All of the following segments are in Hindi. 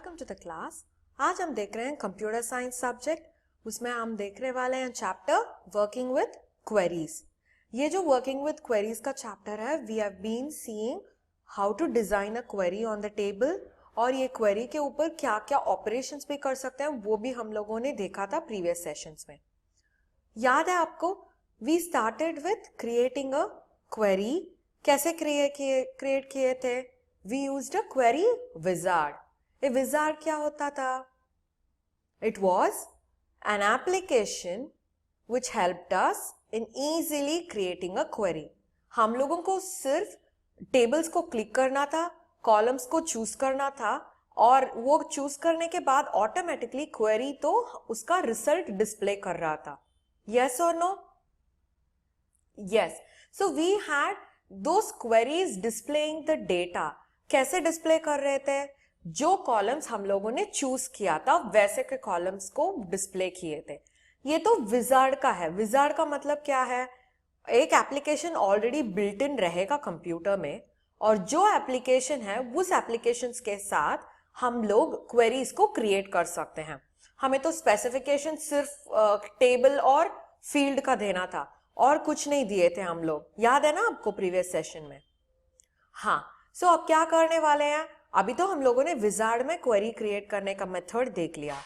Welcome to the class. आज हम देख रहे हैं कंप्यूटर साइंस सब्जेक्ट। उसमें हम देखने वाले हैं चैप्टर वर्किंग विद क्वेरीज। ये जो वर्किंग विद क्वेरीज का चैप्टर है, we have been seeing how to design a query on the table, और ये क्वेरी के ऊपर क्या क्या ऑपरेशंस भी कर सकते हैं वो भी हम लोगों ने देखा था प्रीवियस सेशंस में। याद है आपको? We started with creating a query. कैसे क्रिएट किए थे? We used a query wizard. A wizard क्या होता था? It was an application which helped us in easily creating a query. हम लोगों को सिर्फ टेबल्स को क्लिक करना था, कॉलम्स को चूज करना था, और वो चूज करने के बाद ऑटोमेटिकली क्वेरी तो उसका रिजल्ट डिस्प्ले कर रहा था। Yes or no? Yes. So we had those queries displaying the data. कैसे डिस्प्ले कर रहे थे? जो कॉलम्स हम लोगों ने चूज किया था वैसे के कॉलम्स को डिस्प्ले किए थे। ये तो विजार्ड का है। विजार्ड का मतलब क्या है? एक एप्लीकेशन ऑलरेडी बिल्ट इन रहेगा कंप्यूटर में, और जो एप्लीकेशन है उस एप्लीकेशन के साथ हम लोग क्वेरीज को क्रिएट कर सकते हैं। हमें तो स्पेसिफिकेशन सिर्फ टेबल और फील्ड का देना था और कुछ नहीं दिए थे हम लोग। याद है ना आपको प्रीवियस सेशन में? हाँ। सो अब क्या करने वाले हैं? अभी तो हम लोगों ने विजार्ड में क्वेरी क्रिएट करने का मेथड देख लिया।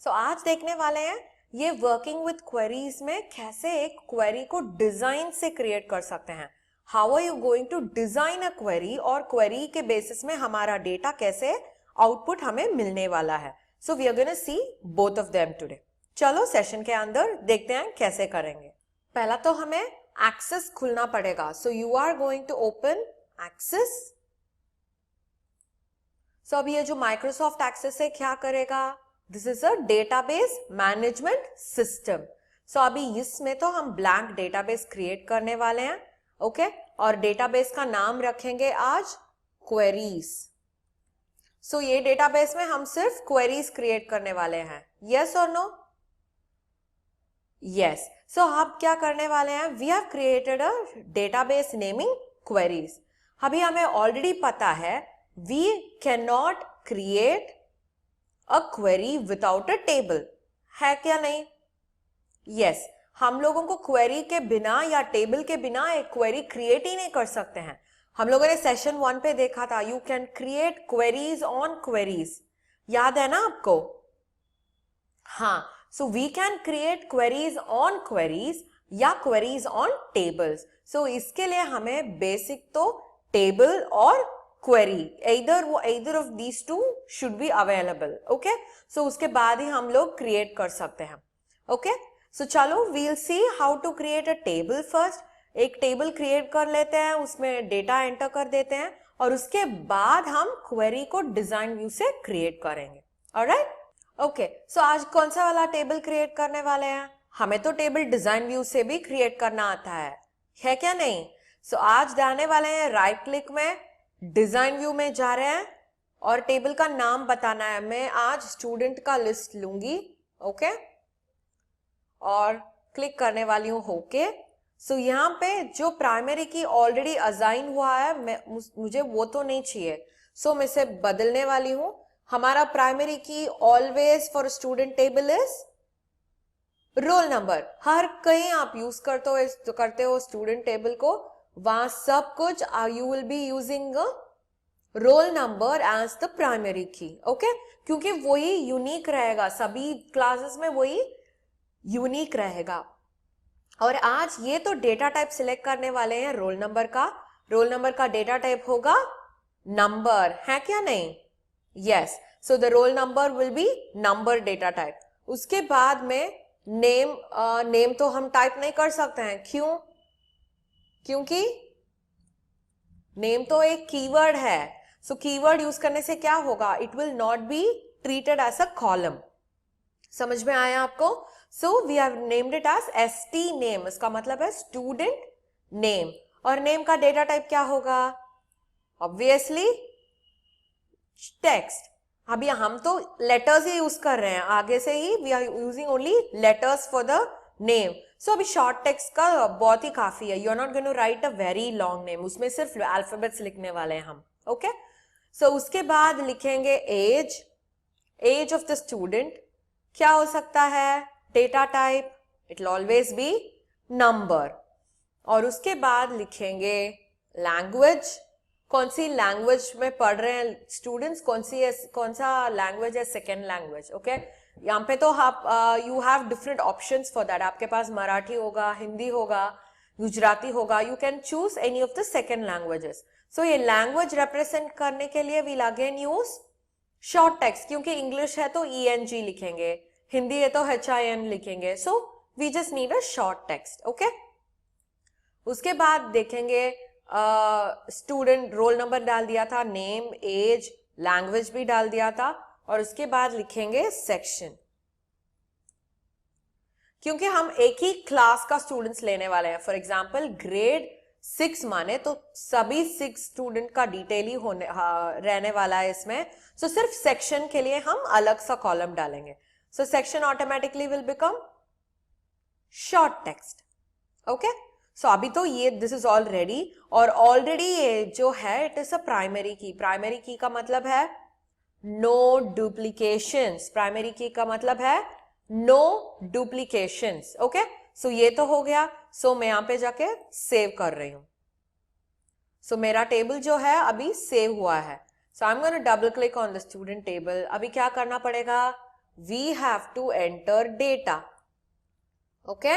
सो आज देखने वाले हैं ये वर्किंग विद क्वेरीज में कैसे एक क्वेरी को डिजाइन से क्रिएट कर सकते हैं। How are you going to design a query, और क्वेरी के बेसिस में हमारा डेटा कैसे आउटपुट हमें मिलने वाला है। So we are going to see both of them today. चलो सेशन के अंदर देखते हैं कैसे करेंगे। पहला तो हमें एक्सेस खुलना पड़ेगा। So you are going to open access. सो अब ये जो माइक्रोसॉफ्ट एक्सेस है क्या करेगा? This is a database management system. So अभी इसमें तो हम ब्लैंक डेटाबेस क्रिएट करने वाले हैं, ओके? और डेटाबेस का नाम रखेंगे आज क्वेरीज। सो ये डेटाबेस में हम सिर्फ क्वेरीज क्रिएट करने वाले हैं। यस और नो? यस। सो आप क्या करने वाले हैं? We have created a database naming queries. अभी हमें ऑलरेडी पता है we cannot create a query without a table, है क्या नहीं? yes, हम लोगों को क्वेरी के बिना या टेबल के बिना एक क्वेरी क्रिएट ही नहीं कर सकते हैं। हम लोगों ने सेशन 1 पे देखा था, you can create queries on queries. याद है ना आपको? हाँ। So we can create queries on queries या क्वेरीज ऑन टेबल्स। सो इसके लिए हमें बेसिक तो टेबल और query, either of these two should be available, okay? So उसके बाद ही हम लोग क्रिएट कर सकते हैं, okay? So चलो we'll see how to create a table first. एक टेबल क्रिएट कर लेते हैं, उसमें डेटा एंटर कर देते हैं, और उसके बाद हम क्वेरी को डिजाइन व्यू से क्रिएट करेंगे। ऑलराइट? ओके। सो आज कौन सा वाला टेबल क्रिएट करने वाले हैं? हमें तो टेबल डिजाइन व्यू से भी क्रिएट करना आता है क्या नहीं? सो आज जाने वाले हैं राइट क्लिक में, डिजाइन व्यू में जा रहे हैं, और टेबल का नाम बताना है। मैं आज स्टूडेंट का लिस्ट लूंगी, ओके? और क्लिक करने वाली हूं होके। सो यहाँ पे जो प्राइमरी की ऑलरेडी असाइन हुआ है, मुझे वो तो नहीं चाहिए। सो मैं इसे बदलने वाली हूं। हमारा primary key always for student table is roll number. हर कहीं आप यूज करते हो स्टूडेंट टेबल को, वहां सब कुछ you will be using roll number as the primary key, okay? क्योंकि वही यूनिक रहेगा, सभी क्लासेस में वही यूनिक रहेगा। और आज ये तो डेटा टाइप सिलेक्ट करने वाले हैं रोल नंबर का। रोल नंबर का डेटा टाइप होगा नंबर, है क्या नहीं? Yes. So the roll number will be number data type. उसके बाद में नेम तो हम टाइप नहीं कर सकते हैं। क्यों? क्योंकि नेम तो एक कीवर्ड है। सो कीवर्ड यूज करने से क्या होगा? It will not be treated as a column. समझ में आया आपको? So we have named it as ST name. इसका मतलब है स्टूडेंट नेम। और नेम का डेटा टाइप क्या होगा? Obviously text. अभी हम तो लेटर्स ही यूज कर रहे हैं, आगे से ही we are using only letters for the name. So अभी शॉर्ट टेक्स्ट का बहुत ही काफी है। You are not going to write a very long name, उसमें सिर्फ अल्फाबेट्स लिखने वाले हैं हम, ओके? सो उसके बाद लिखेंगे age, age of the student क्या हो सकता है, data type, it will always be number, और उसके बाद लिखेंगे लैंग्वेज, कौन सी लैंग्वेज में पढ़ रहे हैं स्टूडेंट्स, कौन सा लैंग्वेज है, सेकेंड लैंग्वेज, ओके। यहाँ पे तो आप you have different options for that, आपके पास मराठी होगा, हिंदी होगा, गुजराती होगा, you can choose any of the second languages. So ये लैंग्वेज रिप्रेजेंट करने के लिए we'll again use short text, क्योंकि इंग्लिश है तो ENG लिखेंगे, हिंदी है तो HIN लिखेंगे, so we just need a short text, okay. उसके बाद देखेंगे स्टूडेंट रोल नंबर डाल दिया था, नेम, एज, लैंग्वेज भी डाल दिया था, और उसके बाद लिखेंगे सेक्शन, क्योंकि हम एक ही क्लास का स्टूडेंट्स लेने वाले हैं। फॉर एग्जाम्पल ग्रेड 6 माने तो सभी 6 स्टूडेंट का डिटेल ही होने रहने वाला है इसमें, सो सिर्फ सेक्शन के लिए हम अलग सा कॉलम डालेंगे, so section automatically will become short text, okay. So अभी तो ये दिस इज ऑल रेडी, और ऑलरेडी ये जो है it is a primary key. Primary key का मतलब है नो डुप्लीकेशंस, प्राइमरी की का मतलब है नो डुप्लीकेशंस, ओके। सो ये तो हो गया, सो मैं यहां पे जाके सेव कर रही हूं, सो मेरा टेबल जो है अभी सेव हुआ है। So I am gonna double click on the student table. अभी क्या करना पड़ेगा, we have to enter data, okay,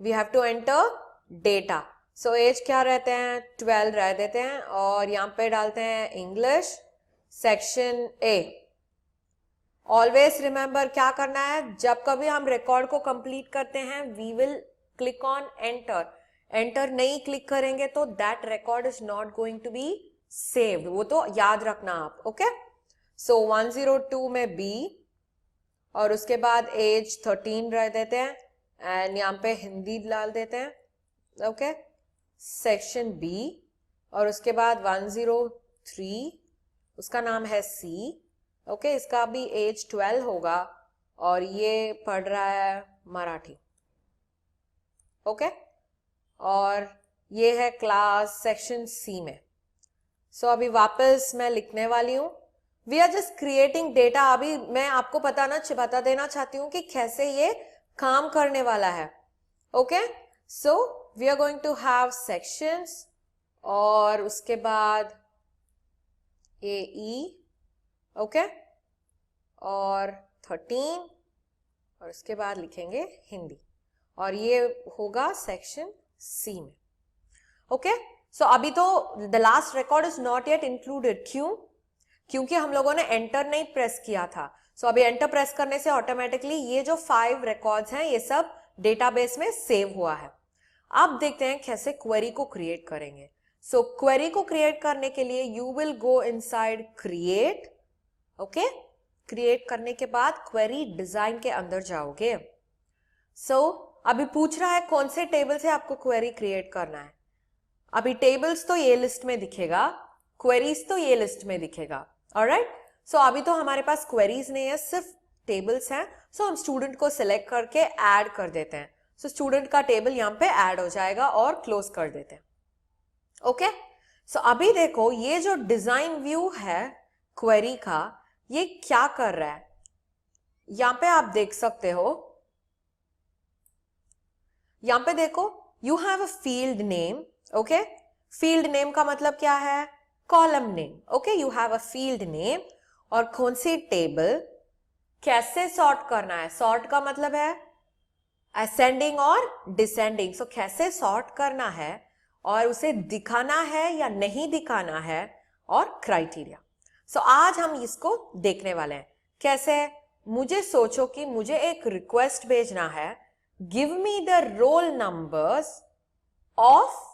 we have to enter data. So as क्या रहते हैं, 12 रह देते हैं, और यहां पे डालते हैं English section A. Always remember क्या करना है, जब कभी हम रिकॉर्ड को कंप्लीट करते हैं we will click on enter, enter नहीं क्लिक करेंगे तो that record is not going to be saved, वो तो याद रखना आप, ओके। सो 102 में बी, और उसके बाद एज 13 रह देते हैं, एंड यहाँ पे हिंदी डाल देते हैं, ओके, सेक्शन बी, और उसके बाद 103 उसका नाम है सी, ओके, इसका भी एज 12 होगा, और ये पढ़ रहा है मराठी, ओके, और ये है क्लास सेक्शन सी में। सो अभी वापस मैं लिखने वाली हूं, we are just creating data. अभी मैं आपको बता देना चाहती हूँ कि कैसे ये काम करने वाला है, okay. So we are going to have sections, और उसके बाद AE, ओके, और 13, और उसके बाद लिखेंगे हिंदी, और ये होगा सेक्शन सी में, ओके। सो अभी तो the last record is not yet included, क्यों, क्योंकि हम लोगों ने एंटर नहीं प्रेस किया था। सो अभी एंटर प्रेस करने से ऑटोमेटिकली ये जो 5 रिकॉर्ड्स हैं ये सब डेटाबेस में सेव हुआ है। अब देखते हैं कैसे क्वेरी को क्रिएट करेंगे। सो क्वेरी को क्रिएट करने के लिए you will go inside create, okay, create करने के बाद क्वेरी डिजाइन के अंदर जाओगे। सो अभी पूछ रहा है कौन से टेबल से आपको क्वेरी क्रिएट करना है। अभी टेबल्स तो ये लिस्ट में दिखेगा, क्वेरीज तो ये लिस्ट में दिखेगा, ऑलराइट। सो अभी तो हमारे पास क्वेरीज नहीं है, सिर्फ टेबल्स हैं, सो हम स्टूडेंट को सिलेक्ट करके ऐड कर देते हैं। सो स्टूडेंट का टेबल यहाँ पे ऐड हो जाएगा, और क्लोज कर देते हैं, ओके। सो अभी देखो ये जो डिजाइन व्यू है क्वेरी का, ये क्या कर रहा है, यहां पे आप देख सकते हो, यहां पे देखो you have a field name, okay. Field name का मतलब क्या है, column name, okay, you have a field name, और कौन सी टेबल कैसे सॉर्ट करना है, सॉर्ट का मतलब है असेंडिंग और डिसेंडिंग, सो कैसे सॉर्ट करना है, और उसे दिखाना है या नहीं दिखाना है, और क्राइटेरिया। सो आज हम इसको देखने वाले हैं कैसे। मुझे सोचो कि मुझे एक रिक्वेस्ट भेजना है, give me the roll numbers of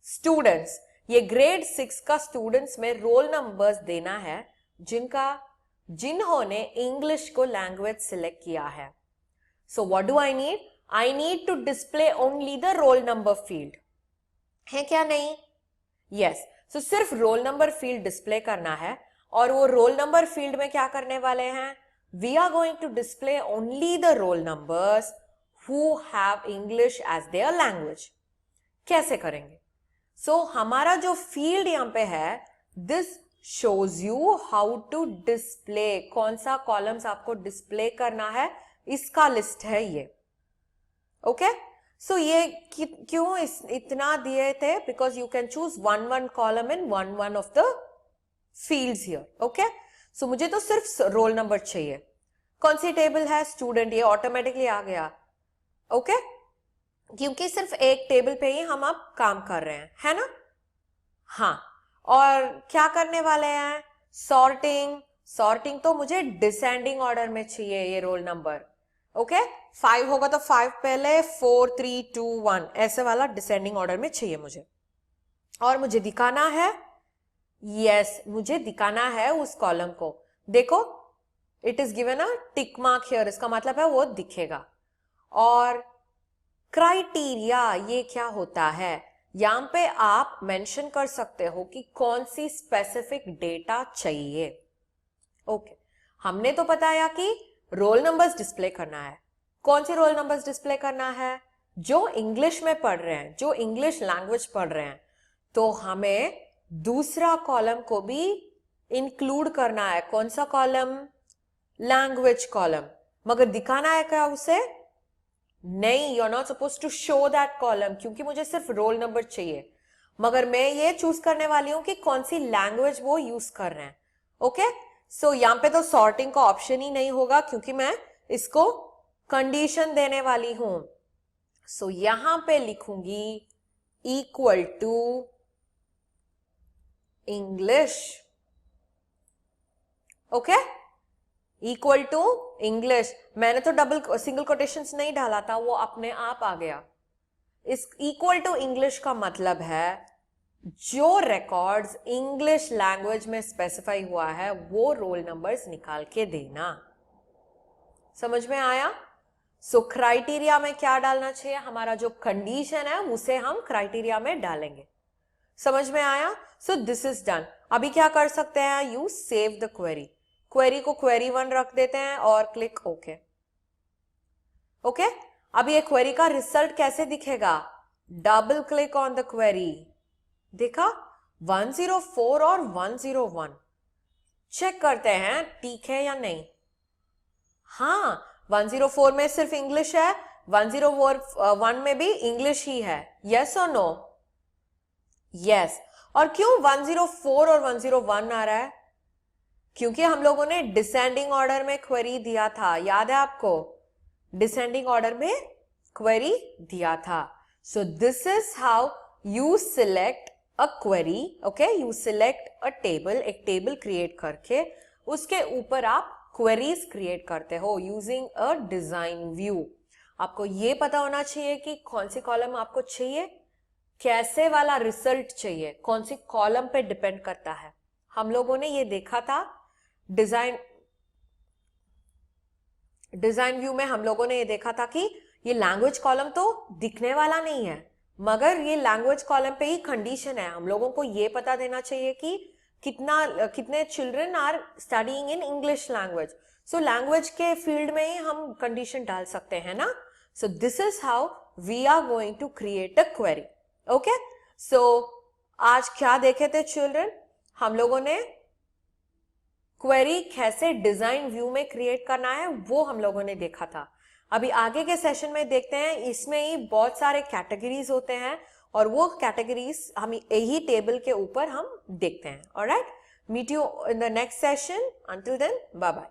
students, ये ग्रेड 6 का स्टूडेंट्स में रोल नंबर्स देना है जिन्होंने इंग्लिश को लैंग्वेज सिलेक्ट किया है। So what do I need, I need to display only the roll number field, है क्या नहीं, यस। सो सिर्फ रोल नंबर फील्ड डिस्प्ले करना है, और वो रोल नंबर फील्ड में क्या करने वाले हैं, we are going to display only the roll numbers who have English as their language. कैसे करेंगे, सो हमारा जो फील्ड यहां पे है, this shows you how to display, कौन सा कॉलम्स आपको डिस्प्ले करना है इसका लिस्ट है ये. ओके सो ये क्यों इतना दिए थे? Because you can choose one column in one of the fields here. Okay so मुझे तो सिर्फ रोल नंबर चाहिए. कौन सी टेबल है? स्टूडेंट. ये ऑटोमेटिकली आ गया. ओके क्योंकि सिर्फ एक टेबल पे ही हम अब काम कर रहे हैं, है ना? हाँ. और क्या करने वाले हैं? सॉर्टिंग तो मुझे डिसेंडिंग ऑर्डर में चाहिए ये रोल नंबर. ओके 5 होगा तो 5 पहले, 4 3 2 1 ऐसे वाला डिसेंडिंग ऑर्डर में चाहिए मुझे. और मुझे दिखाना है, यस मुझे दिखाना है उस कॉलम को. देखो it is given a tick mark here, इसका मतलब है वो दिखेगा. और क्राइटेरिया ये क्या होता है? यहां पे आप मेंशन कर सकते हो कि कौन सी स्पेसिफिक डेटा चाहिए. ओके हमने तो बताया कि रोल नंबर्स डिस्प्ले करना है. कौन सी रोल नंबर्स डिस्प्ले करना है? जो इंग्लिश में पढ़ रहे हैं, जो इंग्लिश लैंग्वेज पढ़ रहे हैं. तो हमें दूसरा कॉलम को भी इंक्लूड करना है. कौन सा कॉलम? Language column. मगर दिखाना है क्या उसे? नहीं, you are not suppose to show that column, क्योंकि मुझे सिर्फ रोल नंबर चाहिए. मगर मैं ये चूज करने वाली हूं कि कौन सी लैंग्वेज वो यूज कर रहे हैं. ओके सो यहां पे तो सॉर्टिंग का ऑप्शन ही नहीं होगा क्योंकि मैं इसको कंडीशन देने वाली हूं. सो यहां पे लिखूंगी equal to English. Okay equal to English. मैंने तो डबल सिंगल कोटेशंस नहीं डाला था, वो अपने आप आ गया. इस इक्वल टू इंग्लिश का मतलब है जो रिकॉर्ड्स इंग्लिश लैंग्वेज में स्पेसिफाई हुआ है वो रोल नंबर्स निकाल के देना. समझ में आया? सो क्राइटेरिया में क्या डालना चाहिए? हमारा जो कंडीशन है उसे हम क्राइटेरिया में डालेंगे. समझ में आया? सो दिस इज डन. अभी क्या कर सकते हैं? You save the query. Query को क्वेरी 1 रख देते हैं और क्लिक ओके. ओके अब ये क्वेरी का रिजल्ट कैसे दिखेगा? Double click on the query. देखा 104 और 101. चेक करते हैं ठीक है या नहीं. हाँ 104 में सिर्फ इंग्लिश है, 101 में भी इंग्लिश ही है. यस और नो? यस. और क्यों 104 और 101 आ रहा है? क्योंकि हम लोगों ने डिसेंडिंग ऑर्डर में क्वेरी दिया था. याद है आपको? डिसेंडिंग ऑर्डर में क्वेरी दिया था. सो this is how you select a query. Okay you select a table. एक टेबल क्रिएट करके उसके ऊपर आप क्वेरीज क्रिएट करते हो यूजिंग अ डिजाइन व्यू. आपको ये पता होना चाहिए कि कौन सी कॉलम आपको चाहिए, कैसे वाला रिजल्ट चाहिए, कौन सी कॉलम पे डिपेंड करता है. हम लोगों ने ये देखा था डिजाइन व्यू में. हम लोगों ने ये देखा था कि ये लैंग्वेज कॉलम तो दिखने वाला नहीं है, मगर ये लैंग्वेज कॉलम पे ही कंडीशन है. हम लोगों को ये पता देना चाहिए कि कितने children are studying in English language. So language के फील्ड में ही हम कंडीशन डाल सकते हैं ना. So this is how we are going to create a query. Okay so आज क्या देखे थे चिल्ड्रन? हम लोगों ने क्वेरी कैसे डिजाइन व्यू में क्रिएट करना है वो हम लोगों ने देखा था. अभी आगे के सेशन में देखते हैं. इसमें ही बहुत सारे कैटेगरीज होते हैं और वो कैटेगरीज हम यही टेबल के ऊपर हम देखते हैं. Alright meet you in the next session. Until then bye bye.